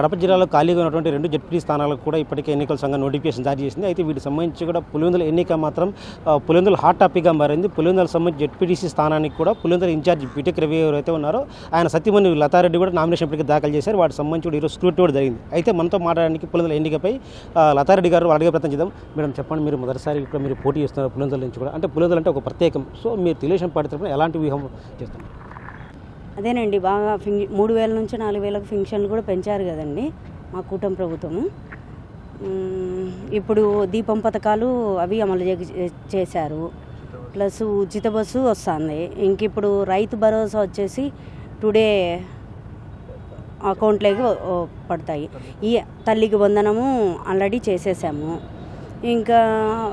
కడప జిల్లాలో ఖాళీగా ఉన్నటువంటి 2 జడ్పీ స్థానాలకు కూడా ఇప్పటికే ఎన్నికల సంఘం నోటిఫికేషన్ జారీ చేసింది. అయితే వీటికి సంబంధించి కూడా పులివెందుల ఎన్నిక మాత్రం పులివెందుల హాట్ టాపిక్గా మారింది. పులివెందులకు సంబంధించి జడ్పీటీసీ స్థానానికి కూడా పులివెందుల ఇన్ఛార్జ్ బీటెక్ రవి ఎవరైతే ఉన్నారో ఆయన సత్యమణి లతారెడ్డి కూడా నామినేషన్ ఇప్పటికీ దాఖలు చేశారు. వాటికి సంబంధించి కూడా ఈరోజు స్క్రూటినీ కూడా జరిగింది. అయితే మనతో మాట్లాడడానికి పులివెందుల ఎన్నికపై లతారెడ్డి గారు అడిగే ప్రయత్నం చేద్దాం. మేడం చెప్పండి, మీరు మొదటిసారి ఇక్కడ మీరు పోటీ చేస్తున్నారు పులివెందుల నుంచి కూడా. అంటే పులివెందుల అంటే ఒక ప్రత్యేకం. సో మీరు తెలుగుదేశం పార్టీ తరపున ఎలాంటి వ్యూహం చేస్తారు? అదేనండి, బాగా 3,000 నుంచి 4,000 ఫింక్షన్లు కూడా పెంచారు కదండి మా కూటమి ప్రభుత్వము. ఇప్పుడు దీపం పథకాలు అవి అమలు చేశారు. ప్లస్ ఉచిత బస్సు వస్తుంది. ఇంక ఇప్పుడు రైతు భరోసా వచ్చేసి టుడే అకౌంట్లోకి పడతాయి. ఈ తల్లికి వందనము ఆల్రెడీ చేసేసాము. ఇంకా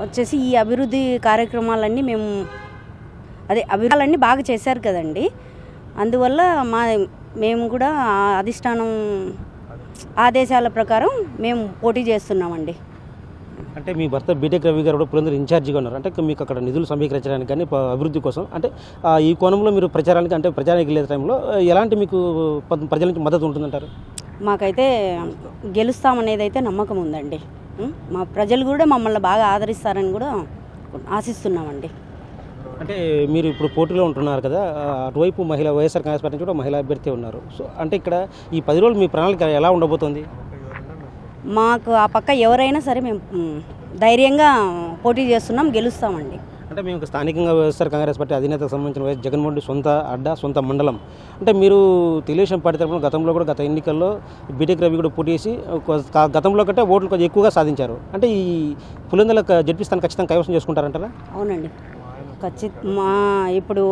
వచ్చేసి ఈ అభివృద్ధి కార్యక్రమాలన్నీ అభివృద్ధులన్నీ బాగా చేశారు కదండి. అందువల్ల మేము కూడా అధిష్టానం ఆదేశాల ప్రకారం మేము పోటీ చేస్తున్నామండి. అంటే మీ భర్త బీటెక్ రవి గారు కూడా పులివెందుల ఇన్ఛార్జిగా ఉన్నారు. అంటే మీకు అక్కడ నిధులు సమీకరించడానికి కానీ అభివృద్ధి కోసం అంటే ఈ కోణంలో మీరు ప్రచారానికి వెళ్ళే టైంలో ఎలాంటి మీకు ప్రజల నుంచి మద్దతు ఉంటుందంటారు? మాకైతే గెలుస్తామనేది అయితే నమ్మకం ఉందండి. మా ప్రజలు కూడా మమ్మల్ని బాగా ఆదరిస్తారని కూడా ఆశిస్తున్నామండి. అంటే మీరు ఇప్పుడు పోటీలో ఉంటున్నారు కదా, అటువైపు వైఎస్ఆర్ కాంగ్రెస్ పార్టీ నుంచి కూడా మహిళా అభ్యర్థి ఉన్నారు. సో అంటే ఇక్కడ ఈ 10 రోజులు మీ ప్రణాళిక ఎలా ఉండబోతోంది? మాకు ఆ పక్క ఎవరైనా సరే మేము ధైర్యంగా పోటీ చేస్తున్నాం, గెలుస్తామండి. అంటే మేము స్థానికంగా వైఎస్ఆర్ కాంగ్రెస్ పార్టీ అధినేతకు సంబంధించిన వైఎస్ జగన్మోహన్ రెడ్డి సొంత అడ్డా, సొంత మండలం. అంటే మీరు తెలుగుదేశం పార్టీ తరఫున గతంలో కూడా గత ఎన్నికల్లో బీటెక్ రవి కూడా పోటీ చేసి గతంలో కంటే ఓట్లు కొంచెం ఎక్కువగా సాధించారు. అంటే ఈ పులివెందుల జడ్పీ స్థానం ఖచ్చితంగా కైవసం చేసుకుంటారంటారా? అవునండి, ఇప్పుడు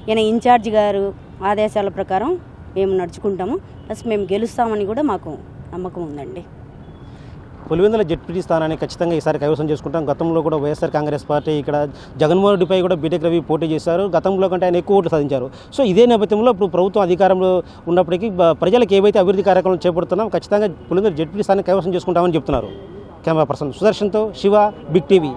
ఈయన ఇన్ఛార్జ్ గారు ఆదేశాల ప్రకారం మేము నడుచుకుంటాము. ప్లస్ మేము గెలుస్తామని కూడా మాకు నమ్మకం ఉందండి. పులివెందుల జడ్పీ స్థానాన్ని ఖచ్చితంగా ఈసారి కైవసం చేసుకుంటాం. గతంలో కూడా వైఎస్ఆర్ కాంగ్రెస్ పార్టీ ఇక్కడ జగన్మోహన్ రెడ్డిపై కూడా బీటెక్ రవి పోటీ చేశారు. గతంలో కంటే ఆయన ఎక్కువ ఓట్లు సాధించారు. సో ఇదే నేపథ్యంలో ఇప్పుడు ప్రభుత్వం అధికారంలో ఉన్నప్పటికీ ప్రజలకు ఏవైతే అభివృద్ధి కార్యక్రమాలు చేపడుతున్నాం ఖచ్చితంగా పులివెందుల జడ్పీ స్థానాన్ని కైవసం చేసుకుంటామని చెప్తున్నారు. కెమెరా పర్సన్ సుదర్శన్తో శివ, బిగ్ టీవీ.